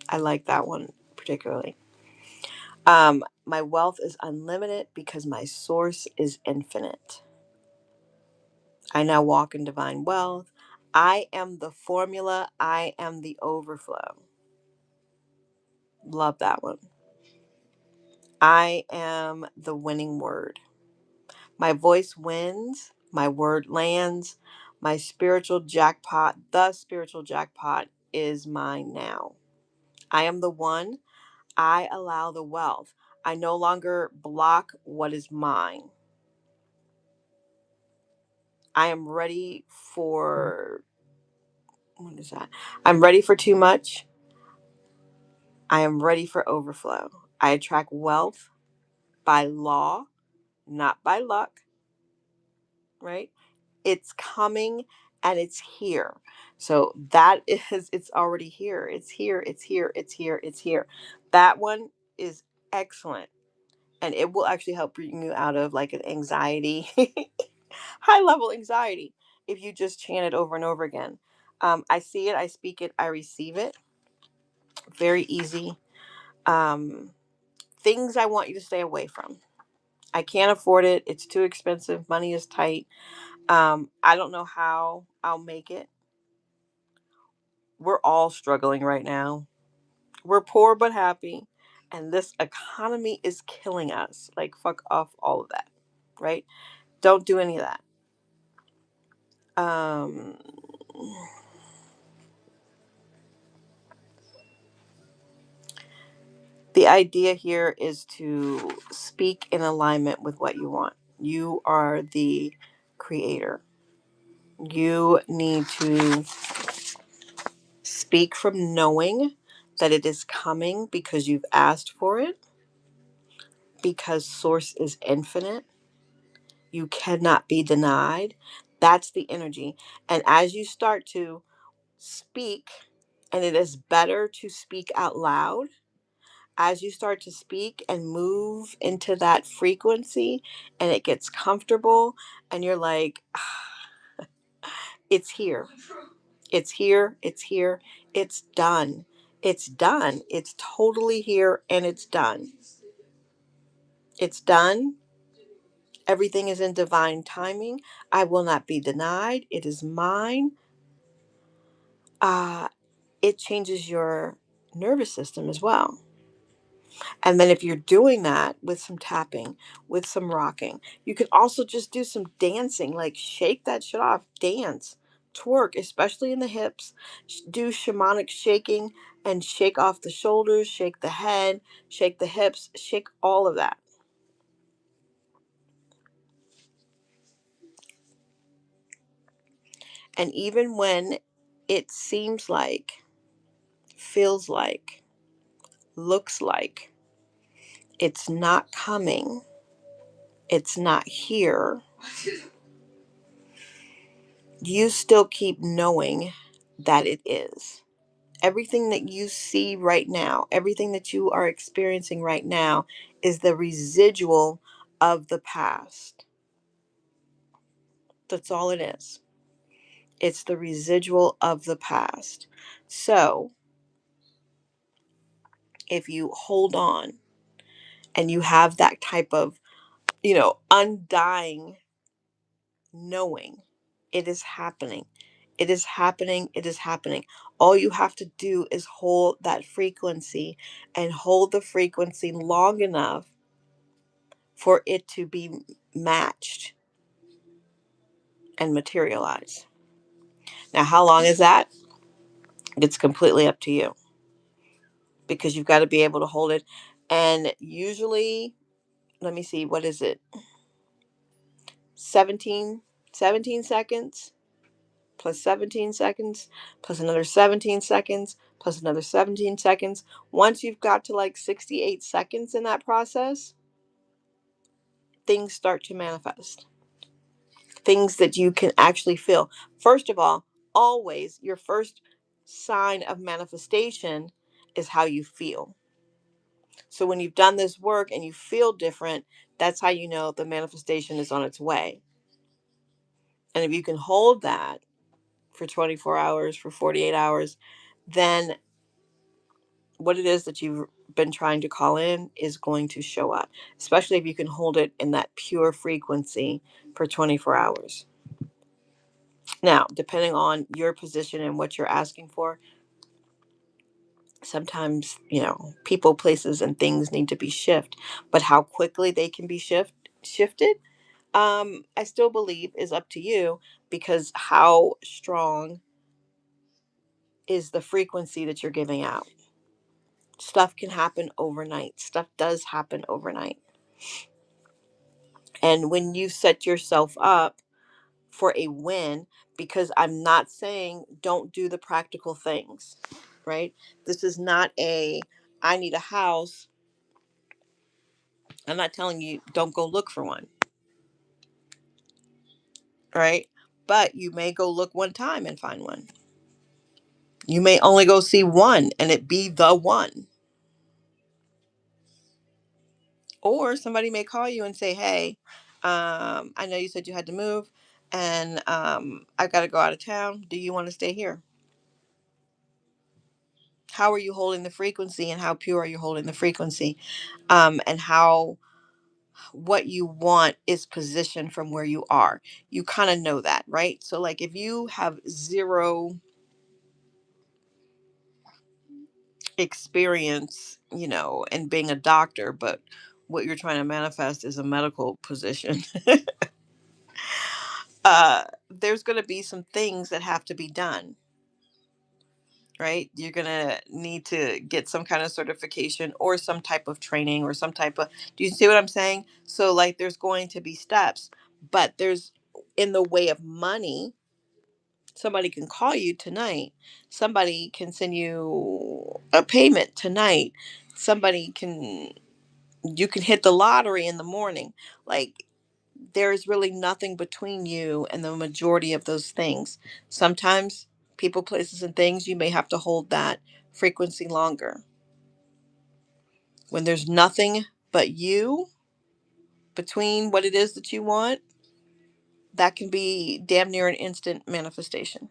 I like that one particularly. My wealth is unlimited because my source is infinite. I now walk in divine wealth. I am the formula. I am the overflow. Love that one. I am the winning word. My voice wins. My word lands. The spiritual jackpot is mine now. I am the one. I allow the wealth. I no longer block what is mine. I am ready for, what is that? I'm ready for too much. I am ready for overflow. I attract wealth by law, not by luck, right? It's coming and it's here. So that is, it's already here. It's here. It's here. It's here. It's here. That one is excellent. And it will actually help bring you out of like an anxiety, high level anxiety, if you just chant it over and over again. I see it, I speak it, I receive it. Very easy. Um, Things I want you to stay away from. I can't afford it. It's too expensive. Money is tight. I don't know how I'll make it. We're all struggling right now. We're poor but happy. And this economy is killing us. Like, fuck off all of that. Right? Don't do any of that. Um, the idea here is to speak in alignment with what you want. You are the creator. You need to speak from knowing that it is coming because you've asked for it, because source is infinite. You cannot be denied. That's the energy. And as you start to speak, and it is better to speak out loud, as you start to speak and move into that frequency and it gets comfortable and you're like, it's here. It's here. It's here. It's done. It's done. It's totally here and it's done. It's done. Everything is in divine timing. I will not be denied. It is mine. Uh, it changes your nervous system as well. And then if you're doing that with some tapping, with some rocking, you can also just do some dancing, like shake that shit off, dance, twerk, especially in the hips. Do shamanic shaking and shake off the shoulders, shake the head, shake the hips, shake all of that. And even when it seems like, feels like, looks like it's not coming, it's not here, you still keep knowing that it is. Everything that you see right now, everything that you are experiencing right now is the residual of the past. That's all it is. It's the residual of the past. So if you hold on and you have that type of, undying knowing, it is happening. It is happening. It is happening. All you have to do is hold that frequency and hold the frequency long enough for it to be matched. and materialize. Now, how long is that? It's completely up to you, because you've got to be able to hold it. And usually, let me see, what is it? 17, 17 seconds plus 17 seconds plus another 17 seconds plus another 17 seconds. Once you've got to like 68 seconds in that process, things start to manifest. Things that you can actually feel. First of all, always your first sign of manifestation is how you feel. So when you've done this work and you feel different, that's how you know the manifestation is on its way. And if you can hold that for 24 hours, for 48 hours, then what it is that you've been trying to call in is going to show up, especially if you can hold it in that pure frequency for 24 hours. Now, depending on your position and what you're asking for, sometimes, people, places, and things need to be shifted. But how quickly they can be shifted, I still believe is up to you, because how strong is the frequency that you're giving out? Stuff can happen overnight. Stuff does happen overnight. And when you set yourself up for a win, because I'm not saying don't do the practical things, right? This is not I need a house. I'm not telling you don't go look for one, right? But you may go look one time and find one. You may only go see one and it be the one. Or somebody may call you and say, hey, I know you said you had to move, and I got to go out of town. Do you want to stay here? How are you holding the frequency, and how pure are you holding the frequency? And how what you want is positioned from where you are. You kind of know that, right? So, like, if you have zero experience, in being a doctor, but what you're trying to manifest is a medical position, there's going to be some things that have to be done, right? You're going to need to get some kind of certification or some type of training or some type of, do you see what I'm saying? So, like, there's going to be steps, but there's, in the way of money, somebody can call you tonight. Somebody can send you a payment tonight. Somebody can, you can hit the lottery in the morning. Like, there's really nothing between you and the majority of those things. Sometimes people, places, and things, you may have to hold that frequency longer. When there's nothing but you between what it is that you want, that can be damn near an instant manifestation.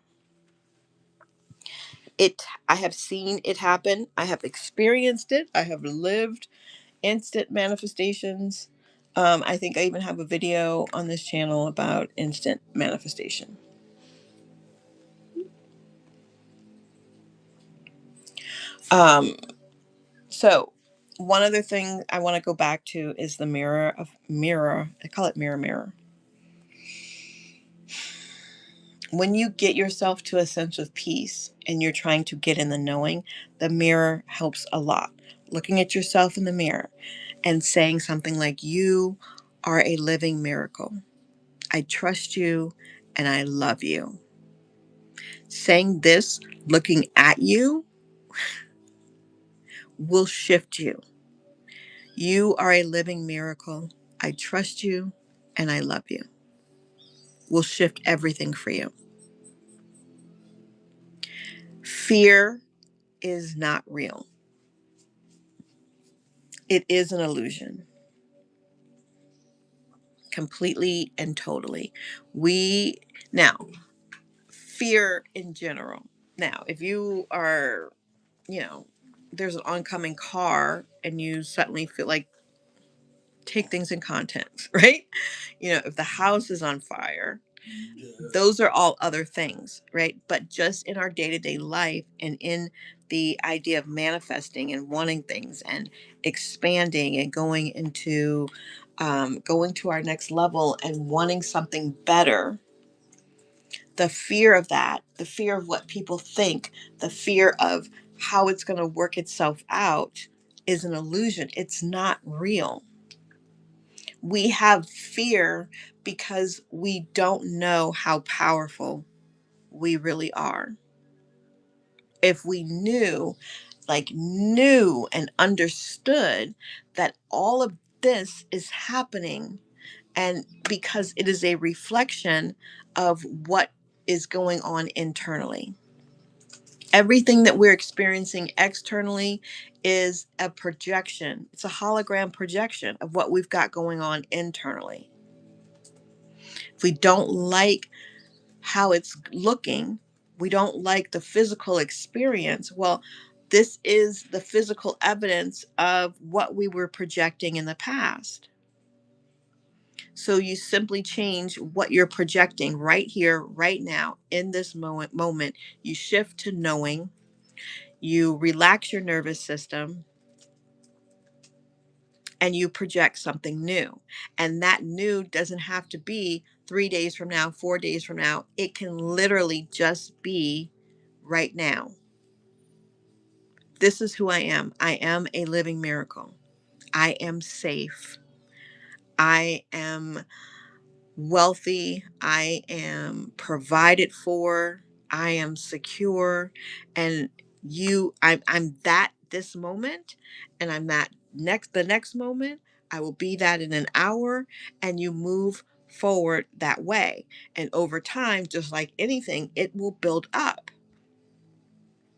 I have seen it happen. I have experienced it. I have lived instant manifestations. I think I even have a video on this channel about instant manifestation. Um, so one other thing I want to go back to is the mirror. I call it mirror. When you get yourself to a sense of peace and you're trying to get in the knowing, the mirror helps a lot. Looking at yourself in the mirror and saying something like, you are a living miracle. I trust you and I love you. Saying this, looking at you, will shift you. You are a living miracle. I trust you and I love you. Will shift everything for you. Fear is not real. It is an illusion. Completely and totally. We, now, fear in general. Now, if you are, you know, there's an oncoming car and you suddenly feel like, take things in context, right? If the house is on fire, those are all other things, right? But just in our day-to-day life and in the idea of manifesting and wanting things and expanding and going to our next level and wanting something better, The fear of that, the fear of what people think, the fear of how it's going to work itself out is an illusion. It's not real. We have fear because we don't know how powerful we really are. If we knew and understood that all of this is happening, and because it is a reflection of what is going on internally. Everything that we're experiencing externally is a projection. It's a hologram projection of what we've got going on internally. If we don't like how it's looking, we don't like the physical experience, well, this is the physical evidence of what we were projecting in the past. So you simply change what you're projecting right here, right now, in this moment. You shift to knowing, you relax your nervous system, and you project something new. And that new doesn't have to be 3 days from now, 4 days from now. It can literally just be right now. This is who I am. I am a living miracle. I am safe. I am wealthy. I am provided for. I am secure. And I'm that this moment, and I'm that the next moment. I will be that in an hour, and you move forward that way. And over time, just like anything, it will build up.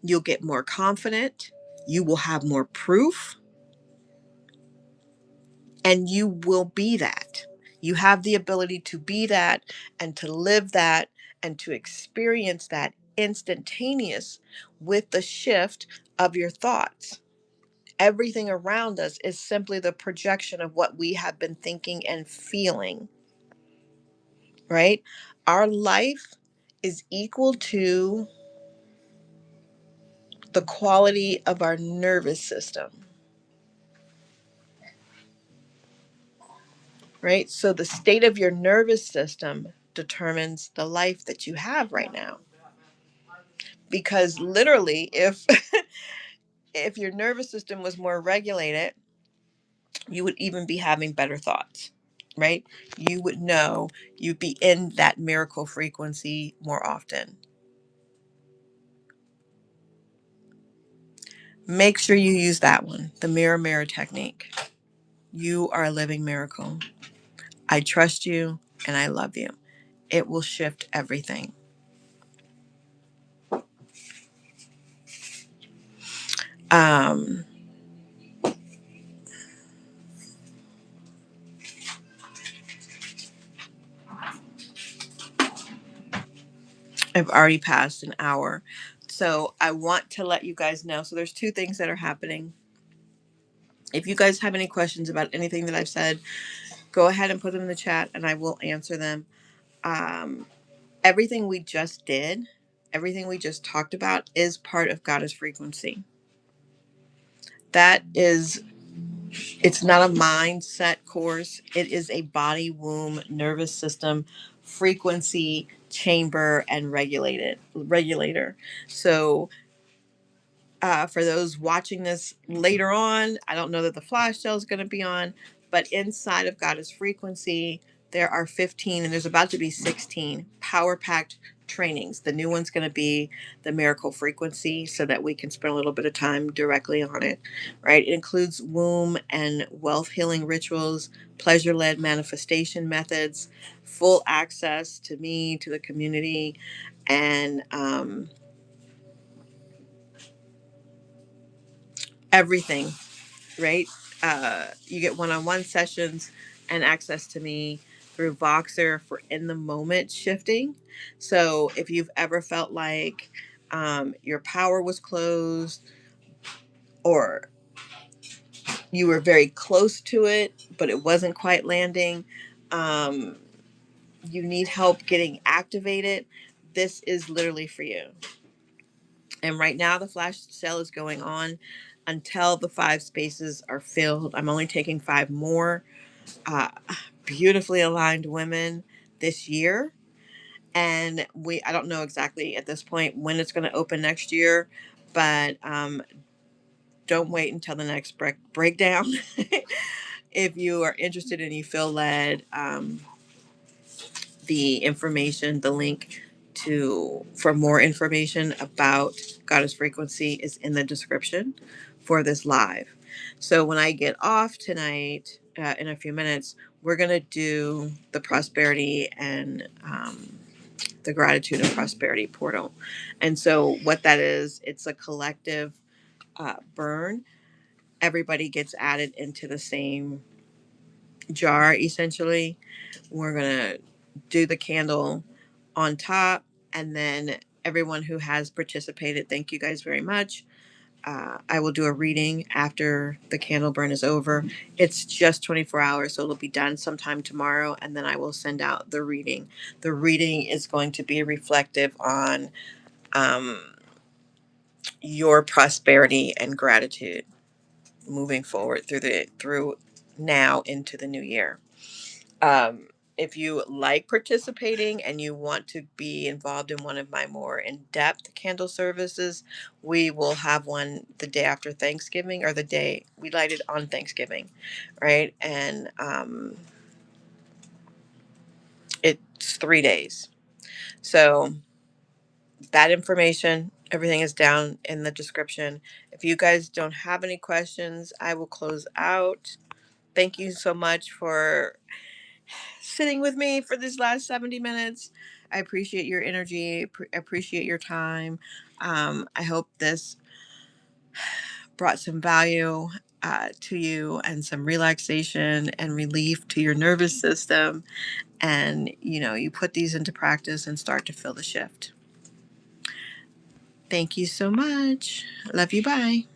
You'll get more confident. You will have more proof, and you will be that. You have the ability to be that and to live that and to experience that instantaneous with the shift of your thoughts. Everything around us is simply the projection of what we have been thinking and feeling, right? Our life is equal to the quality of our nervous system, right? So the state of your nervous system determines the life that you have right now. Because literally, if your nervous system was more regulated, you would even be having better thoughts, right? You would know, you'd be in that miracle frequency more often. Make sure you use that one, the mirror technique. You are a living miracle. I trust you and I love you. It will shift everything. Um, I've already passed an hour. So I want to let you guys know. So there's two things that are happening. If you guys have any questions about anything that I've said, go ahead and put them in the chat and I will answer them. Um, everything we just did, everything we just talked about is part of Goddess frequency. That is, it's not a mindset course. It is a body, womb, nervous system, frequency, chamber, and regulator. So for those watching this later on, I don't know that the flash sale is going to be on, but inside of Goddess Frequency, there are 15, and there's about to be 16 power packed trainings. The new one's going to be the Miracle Frequency, so that we can spend a little bit of time directly on it, right? It includes womb and wealth healing rituals, pleasure led manifestation methods, full access to me, to the community, and everything, right? You get one-on-one sessions and access to me through Voxer for in the moment shifting. So if you've ever felt like your power was closed, or you were very close to it but it wasn't quite landing, um, you need help getting activated, this is literally for you. And right now the flash sale is going on until the 5 spaces are filled. I'm only taking 5 more. uh, Beautifully aligned women this year. And I don't know exactly at this point when it's going to open next year, but don't wait until the next breakdown. If you are interested and you feel led, the information, the link for more information about Goddess Frequency is in the description for this live. So when I get off tonight, in a few minutes, we're gonna do the prosperity and the gratitude and prosperity portal. And so what that is, it's a collective burn. Everybody gets added into the same jar essentially. We're gonna do the candle on top, and then everyone who has participated, thank you guys very much. I will do a reading after the candle burn is over. It's just 24 hours, so it'll be done sometime tomorrow, and then I will send out the reading. The reading is going to be reflective on um, your prosperity and gratitude moving forward through now into the new year. Um, if you like participating and you want to be involved in one of my more in-depth candle services, we will have one the day after Thanksgiving, or the day we light it on Thanksgiving, right? And it's 3 days. So that information, everything is down in the description. If you guys don't have any questions, I will close out. Thank you so much for sitting with me for this last 70 minutes. I appreciate your energy, appreciate your time. I hope this brought some value to you, and some relaxation and relief to your nervous system. And, you put these into practice and start to feel the shift. Thank you so much. Love you. Bye.